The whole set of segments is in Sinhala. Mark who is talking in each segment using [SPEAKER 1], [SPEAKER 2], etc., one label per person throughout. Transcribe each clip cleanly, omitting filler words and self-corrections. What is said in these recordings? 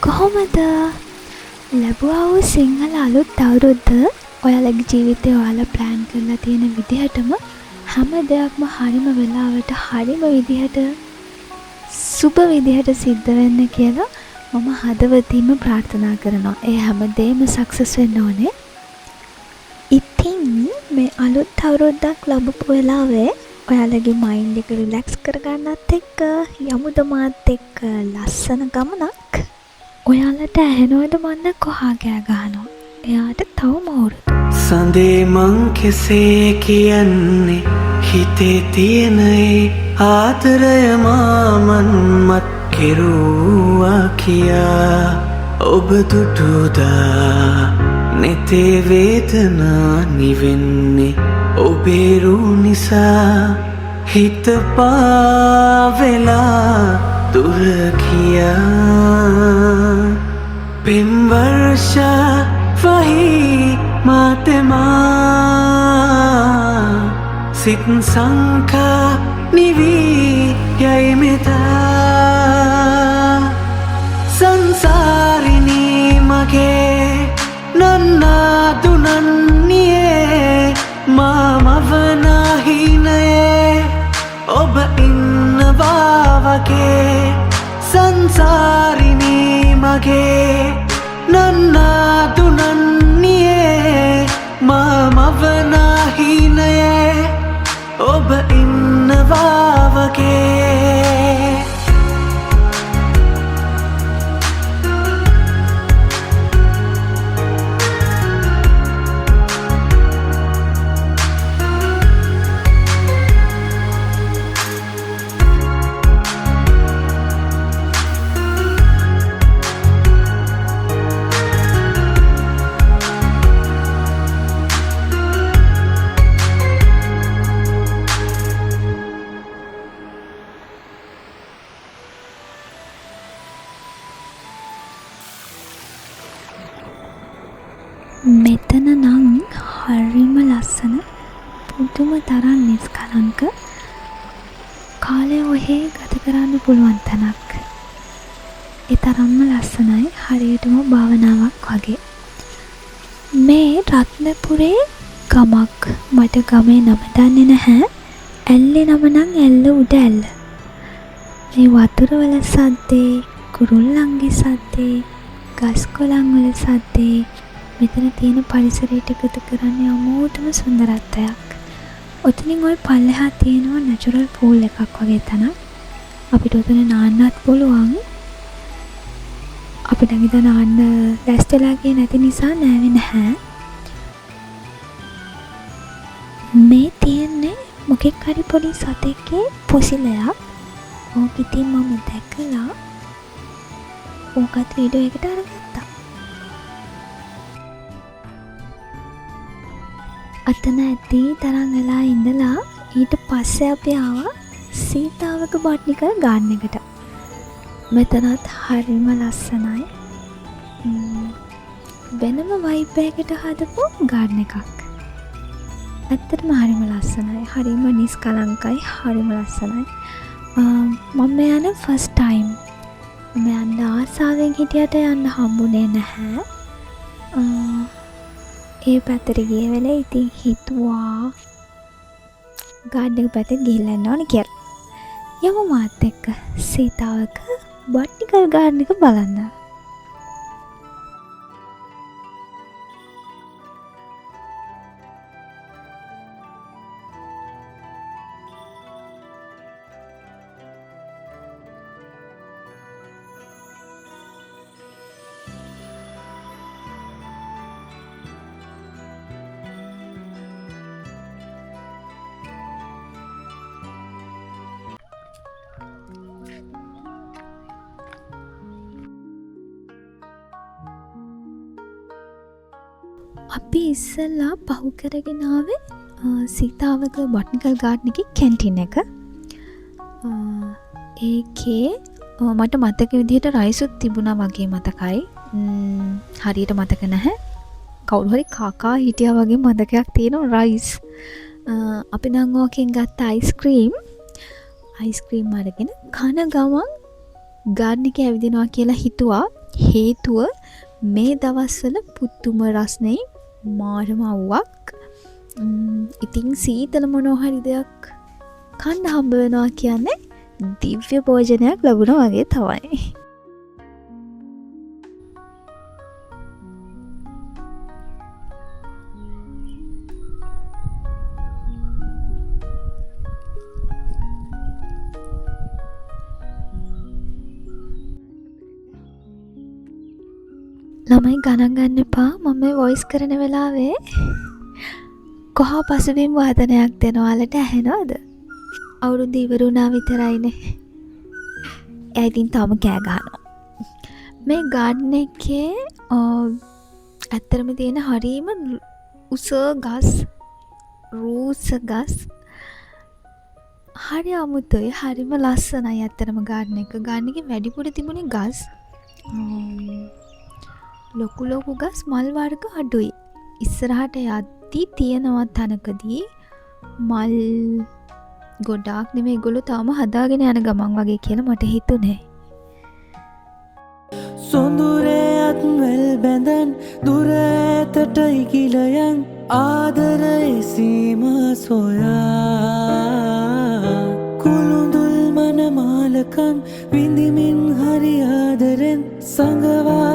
[SPEAKER 1] කොහොමද ලැබුවා වූ සිංහල අලුත් අවුරුද්ද ඔයාලගේ ජීවිතේ ඔයාලා ප්ලෑන් කරලා තියෙන විදිහටම හැම දෙයක්ම හරිම වෙලාවට හරිම විදිහට සුබ විදිහට සිද්ධ වෙන්න කියලා මම හදවතින්ම ප්‍රාර්ථනා කරනවා. ඒ හැමදේම සක්සස් වෙන්න ඕනේ. ඉතින් මේ අලුත් අවුරුද්දක් ලැබපු වෙලාවේ ඔයාලගේ මයින්ඩ් එක රිලැක්ස් කරගන්නත් එක්ක යමුද මාත් එක්ක ලස්සන ගමනක්. ඔයාලට ඇහෙනවද මන්ද කොහා කෑ ගහනවා. එයාට තවම අවුරුදු.
[SPEAKER 2] සඳේ මං කෙසේ කියන්නේ හිතේ තියෙන ආදරය මාමන්මත් කෙරුවා කියා ඔබ දුටුදා නෙතේ වේදනා නිවෙන්නේ ඔබේ රුව නිසා හිත පාවෙලා දුර කියා පෙම් වර්ෂ වහි මාතෙමා සිත් සංකා නිවී යයි මෙතා සංසාරිනී මගේ නන්නාදුනන්නියේ මාමවනාහිනයේ ඔබ ඉන්නවා වගේ සංසාරිනී මගේ නන්නාදුනන්නියේ මාමවනාහිනයේ ඔබ ඉන්නවා වගේ
[SPEAKER 1] මෙතන නම් හරිම ලස්සන පුදුම තරම් නිස්කලංක කාලය ඔහේ ගත කරන්න පුළුවන් තැනක්. ඒ තරම්ම ලස්සනයි හරියටම භාවනාවක් වගේ. මේ රත්නපුරේ ගමක් මට ගමේ නම දන්නේ නැහැ. ඇල්ලේ නම නම් ඇල්ල උඩ ඇල්ල. මේ වතුරවල සද්දේ කුරුල්ලන්ගේ සද්දේ ගස් කොළන් වල සද්දේ මෙතන තියෙන පරිසරයට එකතු කරන්නේ අමෝටම සුන්දරත්වයක්. ඔතනින් ওই පල්ලෙහා තියෙනවා නැචරල් පූල් එකක් වගේ තැනක්. අපිට ඔතන නාන්නත් පුළුවන්. අපිට ගිහින් නාන්න දැස්තලා ගියේ නැති නිසා නෑවේ නැහැ. මේ තියෙන්නේ මොකෙක් හරි පොඩි සතෙක්ගේ පොසිලයක්. ඕක ඉතින් මම දැකලා ඕකත් වීඩියෝ එකට අරගත්තා. අතන ඇති තරම් වෙලා ඉඳලා ඊට පස්සේ අපි ආවා සීතාවක බොටනිකල් ගාඩන් එකට. මෙතනත් හරිම ලස්සනයි. වෙනම වයිබ් එකකට හදපු ගාඩන් එකක්. ඇත්තටම හරිම ලස්සනයි. හරිම නිස්කලංකයි. හරිම ලස්සනයි. මම යන ෆස්ට් ටයිම්. මම යන්න ආසාවෙන් හිටියට යන්න හම්බුනේ නැහැ. ඒ පැත්තට ගිය වෙලේ ඉතින් හිතුවා ගාඩන් එක පැත්තට ගිහිල්ලා යන්න ඕනේ කියලා. යමු මාත් එක්ක සීතාවක බොටනිකල් ගාඩන් එක බලන්න. අපි ඉස්සෙල්ලා පහු කරගෙන ආවේ සීතාවක බොටනිකල් ගාඩන් එකේ කැන්ටින් එක. ඒකේ මට මතක විදිහට රයිසුත් තිබුණා වගේ මතකයි. හරියට මතක නැහැ. කවුරු හරි කාකා හිටියා වගේ මතකයක් තියෙනවා රයිස්. අපි නම් ඕකෙන් ගත්ත අයිස්ක්‍රීම් අරගෙන කන ගමන් ගාඩන් එකේ ඇවිදිනවා කියලා හිතුවා. හේතුව මේ දවස්වල පුදුම රස්නේ මාරම අවුවක්. ඉතින් සීතල මොනවා හරි දෙයක් කන්න හම්බ වෙනවා කියන්නේ දිව්‍ය භෝජනයක් ලැබුණා වගේ තමයි. ළමයි ගණන් ගන්න එපා. මම මේ වොයිස් කරන වෙලාවේ කොහා පසුබිම් වාදනයක් දෙනවාලට ඇහෙනවද? අවුරුදු ඉවර වුණා විතරයිනේ. එයා ඉතින් තාම කෑ ගහනවා. මේ ගාඩන් එකේ ඇත්තටම තියෙන හරීම උස ගස්, රූස ගස් හරි අමුතුයි. හරිම ලස්සනයි ඇත්තටම ගාඩන් එක. ගාඩන් එකේ වැඩිපුර තිබුණේ ගස්. ලොකු ගස් මල් වර්ග අඩුයි. ඉස්සරහට යද්දී තියෙනවා තනකදී මල් ගොඩාක් නෙමෙයි. ඒගොල්ලෝ තාම හදාගෙන යන ගමන් වගේ කියලා මට හිතුනේ.
[SPEAKER 2] සොඳුරේත් වෙල් බැඳන් දුර ඇතට ඉගිලයන් ආදරයේ සීමා සොයා කුළුඳුල් මනමාලකම් විඳිමින් හරි ආදරෙන් සංගවා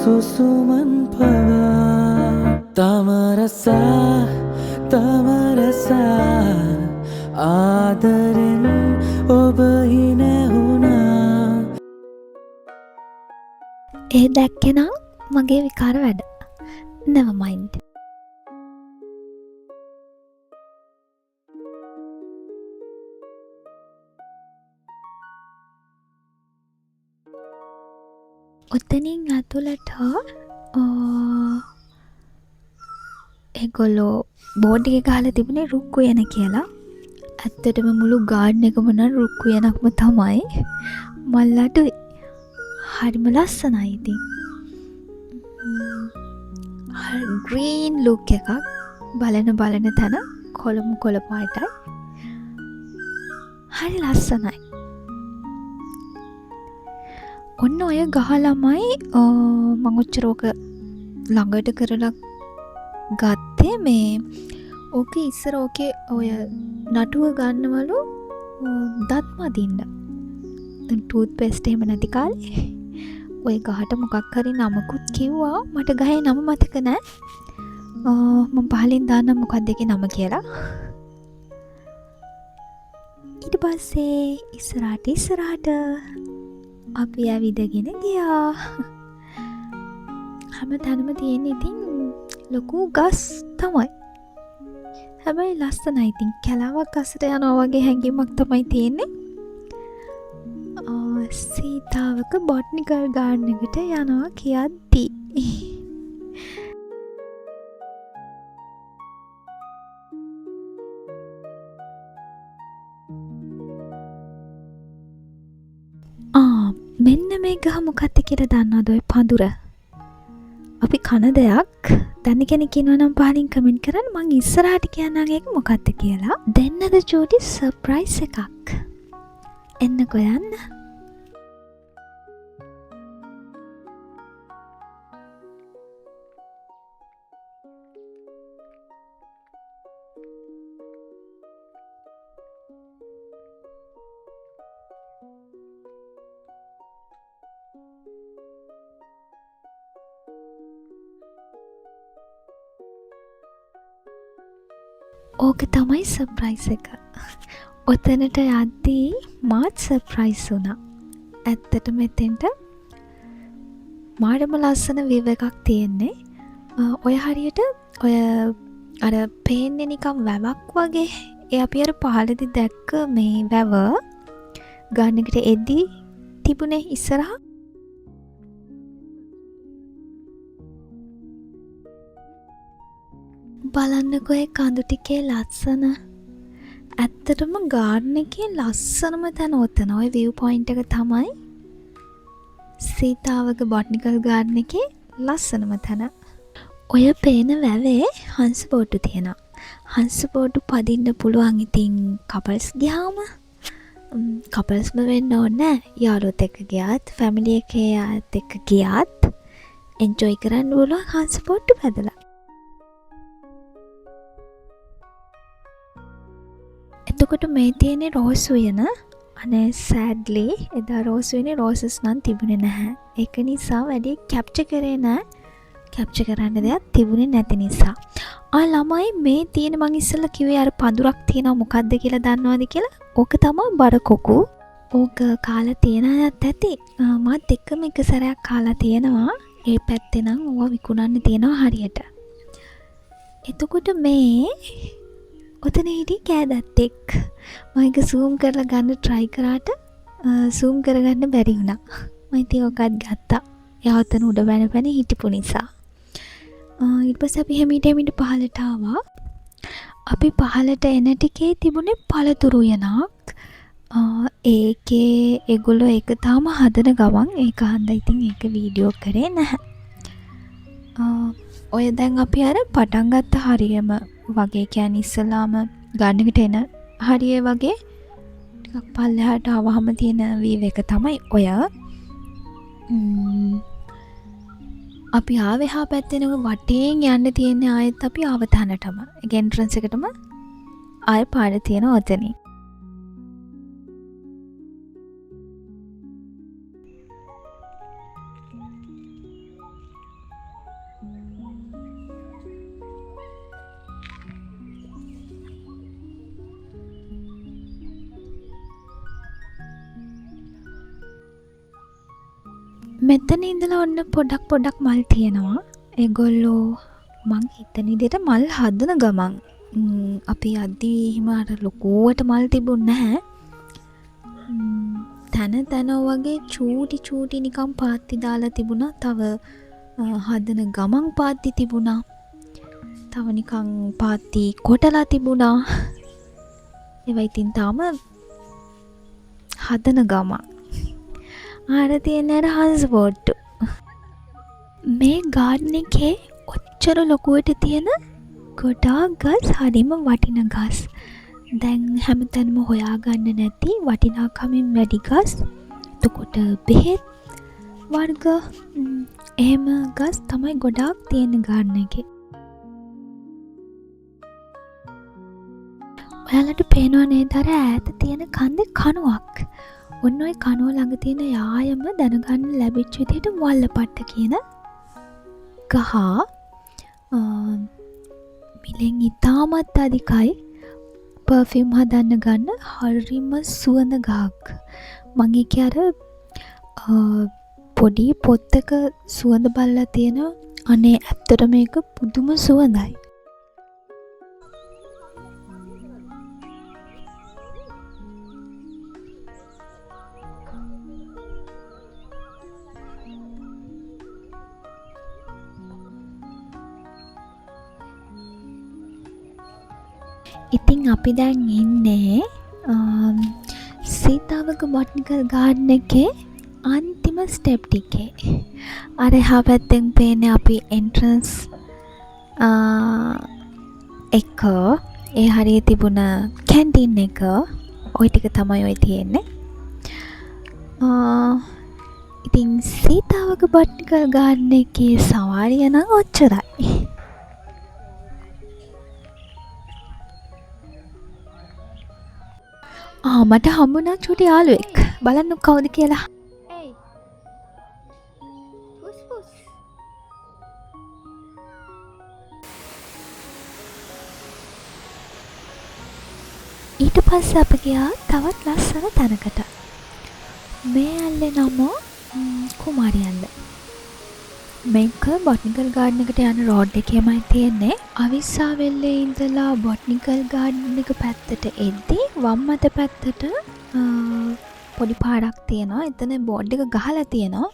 [SPEAKER 2] සුසුමන් පවා තමරසා ආදරෙන් ඔබ හිනැහුණා.
[SPEAKER 1] ඒ දැක්කෙනම් මගේ විකාර වැඩ. never mind. ඔතනින් ඇතුළට ඒගොල්ලෝ බෝඩ් එක ගහලා තිබුණේ රුක් උයන කියලා. ඇත්තටම මුළු ගාඩන් එකම නම් රුක් උයනක්ම තමයි. මල් අඩුයි. හරිම ලස්සනයි ඉතින්. ග්‍රීන් ලුක් එකක්. බලන තැන කොළ පාටයි. හරි ලස්සනයි. ඔන්න ඔය ගහ ළමයි මම ඔච්චර ඕක ළඟට කරලා ගත්තේ මේ ඕක ඉස්සර ඕකේ ඔය නටුව ගන්නවලු දත් මදින්න. ටූත් පේස්ට් එහෙම නැති කාලේ ඔය ගහට මොකක් හරි නමකුත් කිව්වා. මට ගහේ නම මතක නෑ. මම පහලින් දාන්නම් මොකක්ද ඒකේ නම කියලා. ඊට පස්සේ ඉස්සරහට අපි ඇවිදගෙන ගියා. හැම තැනම තියෙන ඉතින් ලොකු ගස් තමයි. හැබැයි ලස්සනයි. ඉතින් කැලාවක් අස්සට යනවා වගේ හැඟීමක් තමයි තියෙන්නේ. සීතාවක බොට්නිකල් ගාඩන් එකට යනවා කියද්දී මෙන්න මේ ගහ මොකක්ද කියලා දන්නවද? ඔය පඳුර. අපි කන දෙයක් දන්න කෙනෙක් ඉන්නවා නම් පහලින් කමෙන්ට් කරන්න. මං ඉස්සරහට කියන්නම් ඒක මොකක්ද කියලා. දෙන්නද ජෝඩි සර්ප්‍රයිස් එකක්. එන්නකෝ යන්න. ඕක තමයි සර්ප්‍රයිස් එක. ඔතනට යද්දී මාත් සර්ප්‍රයිස් වුණා. ඇත්තට මෙතෙන්ට මාරම ලස්සන විව් එකක් තියෙන්නේ. ඔය හරියට ඔය අර පේන්නේ නිකන් වැවක් වගේ. ඒ අපි අර පහළදී දැක්ක මේ වැව ගාඩන් එකට එද්දී තිබුණේ ඉස්සරහ. බලන්නකෝ ඒ කඳු ටිකේ ලස්සන. ඇත්තටම ගාඩන් එකේ ලස්සනම තැන ඔතන. ඔය view point එක තමයි සීතාවක බොටනිකල් ගාඩන් එකේ ලස්සනම තැන. ඔය පේන වැවේ හංස බෝට්ටු තියෙනවා. හංස බෝට්ටු පදින්න පුළුවන් ඉතින් කපල්ස් ගියාම. කපල්ස්ම වෙන්න ඕනේ යාළුවොත් එක්ක ගියත් ෆැමිලි එකේ අයත් එක්ක ගියත් එන්ජොයි කරන්න පුළුවන් හංස පොට්ටු පැදලා. එතකොට මේ තියෙන්නේ රෝස් උයන. අනේ සෑඩ්ලි එදා රෝස් උයනේ රෝසස් නම් තිබුණේ නැහැ. ඒක නිසා වැඩි කැප්චර් කරේ නැහැ. කැප්චර් කරන්න දෙයක් තිබුණේ නැති නිසා. ළමයි මේ තියෙන මං ඉස්සෙල්ලා කිව්වේ අර පඳුරක් තියෙනවා මොකද්ද කියලා දන්නවද කියලා? ඕක තමයි බරකොකු. ඕක කාලා තියෙන අයත් ඇති. මාත් එක්කම එක සැරයක් කාලා තියෙනවා. ඒ පැත්තේ නම් ඕවා විකුණන්න තියෙනවා හරියට. එතකොට මේ ඔතන හිටි කෑදැත්තෙක් මම ඒක zoom කරලා ගන්න try කරාට zoom කරගන්න බැරි වුණා. මම ඉතින් ඔකත් ගත්තා. එයා ඔතන උඩ බැන හිටපු නිසා. ඊට පස්සේ අපි හැමීට පහලට ආවා. අපි පහලට එන ටිකේ තිබුණේ පළතුරු යනක්. ඒකේ ඒගොල්ලෝ ඒක තාම හදන ගමන් ඒක හන්ද ඉතින් ඒක වීඩියෝ කරේ නැහැ. ඔය දැන් අපි අර පටන් ගත්ත හරියම වගේ කියන්නේ ඉස්සලාම ගන්නකට එන හරිය වගේ ටිකක් පල්ලෙහාට ආවහම තියෙන වීව් එක තමයි ඔය. අපි ආවේ හා පැත්තේ නේ වටේන් යන්න තියෙන්නේ ආයෙත් අපි ආව තැනටම. ඒ එන්ට්‍රන්ස් එකටම ආයෙ පාර තියෙන ඔතනින්. මෙතන ඉඳලා ඔන්න පොඩක් මල් තියෙනවා. ඒගොල්ලෝ මං හිතන විදිහට මල් හදන ගමන් අපි යද්දී එහෙම අර ලොකුවට මල් තිබුණේ නැහැ. තන වගේ චූටි නිකන් පාත්ති දාලා තිබුණා. තව හදන ගමන් පාත්ති තිබුණා. තව නිකන් පාත්ති කොටලා තිබුණා. ඒවා ඉතින් තාම හදන ගමන් ආර තියෙන අර හංස පොට්ටු. මේ ගාඩන් එකේ ඔච්චර ලොකුවට තියෙන ගොඩාක් ගස් හරිම වටින ගස්. දැන් හැමතැනම හොයාගන්න නැති වටිනාකමින් වැඩි ගස්. එතකොට බෙහෙත් වර්ග එහෙම ගස් තමයි ගොඩාක් තියෙන ගාඩන් එකේ. ඔයාලට පේනව නේද අර ඈත තියෙන කන්දේ කණුවක්? ඔන්න ඔය කනුව ළඟ තියෙන යායම දැනගන්න ලැබිච්ච විදිහට වල්ලපට්ට කියන ගහ මිලෙන් ඉතාමත් අධිකයි. පර්ෆියුම් හදන්න ගන්න හරිම සුවඳ ගහක්. මං ඒකේ අර පොඩි පොත්තක සුවඳ බලලා තියෙන අනේ ඇත්තට මේක පුදුම සුවඳයි. ඉතින් අපි දැන් ඉන්නේ සීතාවක බොටනිකල් ගාඩන් එකේ අන්තිම ස්ටෙප් ටිකේ. අර එහා පැත්තෙන් පේන්නේ අපි එන්ට්‍රන්ස් එක ඒ හරිය තිබුණ කැන්ටින් එක. ওই ටික තමයි ඔය තියෙන්නේ. ඉතින් සීතාවක බොටනිකල් ගාඩන් එකේ සවාරිය නම් ඔච්චරයි. මට හම්බුණා චූටි යාළුවෙක්. බලන්න කවුද කියලා. ඊට පස්සේ අපි ගියා තවත් ලස්සන තැනකට. මේ ඇල්ලේ නම කුමාරි ඇල්ල. මේක බොටනිකල් ගාඩන් එකට යන රෝඩ් එකේමයි තියෙන්නේ. අවිස්සාවෙල්ලේ ඉඳලා බොටනිකල් ගාඩන් එක පැත්තට එද්දී වම් අත පැත්තට පොඩි පාරක් තියෙනවා. එතන බෝඩ් එක ගහලා තියෙනවා.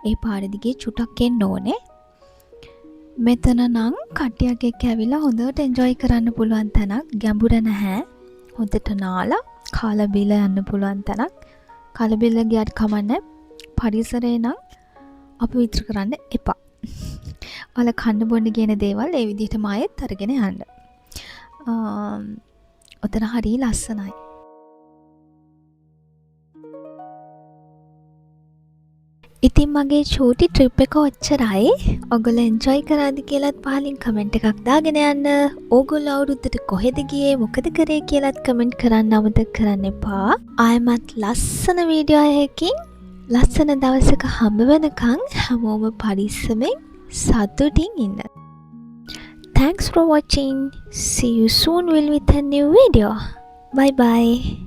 [SPEAKER 1] ඒ පාර දිගේ චුටක් එන්න ඕනේ. මෙතන නම් කට්ටියක් එක්ක ඇවිල්ලා හොඳට එන්ජොයි කරන්න පුළුවන් තැනක්. ගැඹුර නැහැ. හොඳට නාලා කාලා බීලා යන්න පුළුවන් තැනක්. කාලා බීලා ගියාට කමන්නේ. පරිසරේ නම් අපි විතර කරන්න එපා. ඔයාලා කන්න බොන්න කියන දේවල් ඒ විදිහටම ආයෙත් අරගෙන යන්න. ඔතන හරිය ලස්සනයි. ඉතින් මගේ චූටි ට්‍රිප් එක ඔච්චරයි. ඔගොල්ලෝ එන්ජොයි කරාද කියලාත් පහලින් කමෙන්ට් එකක් දාගෙන යන්න. ඕගොල්ලෝ අවුරුද්දට කොහෙද ගියේ මොකද කරේ කියලාත් කමෙන්ට් කරන්න අමතක කරන්න එපා. ආයෙමත් ලස්සන වීඩියෝ එකකින් ලස්සන දවසක හම්බ වෙනකන් හැමෝම පරිස්සමෙන් සතුටින් ඉන්න. Thanks for watching. See you soon with a new video. Bye bye.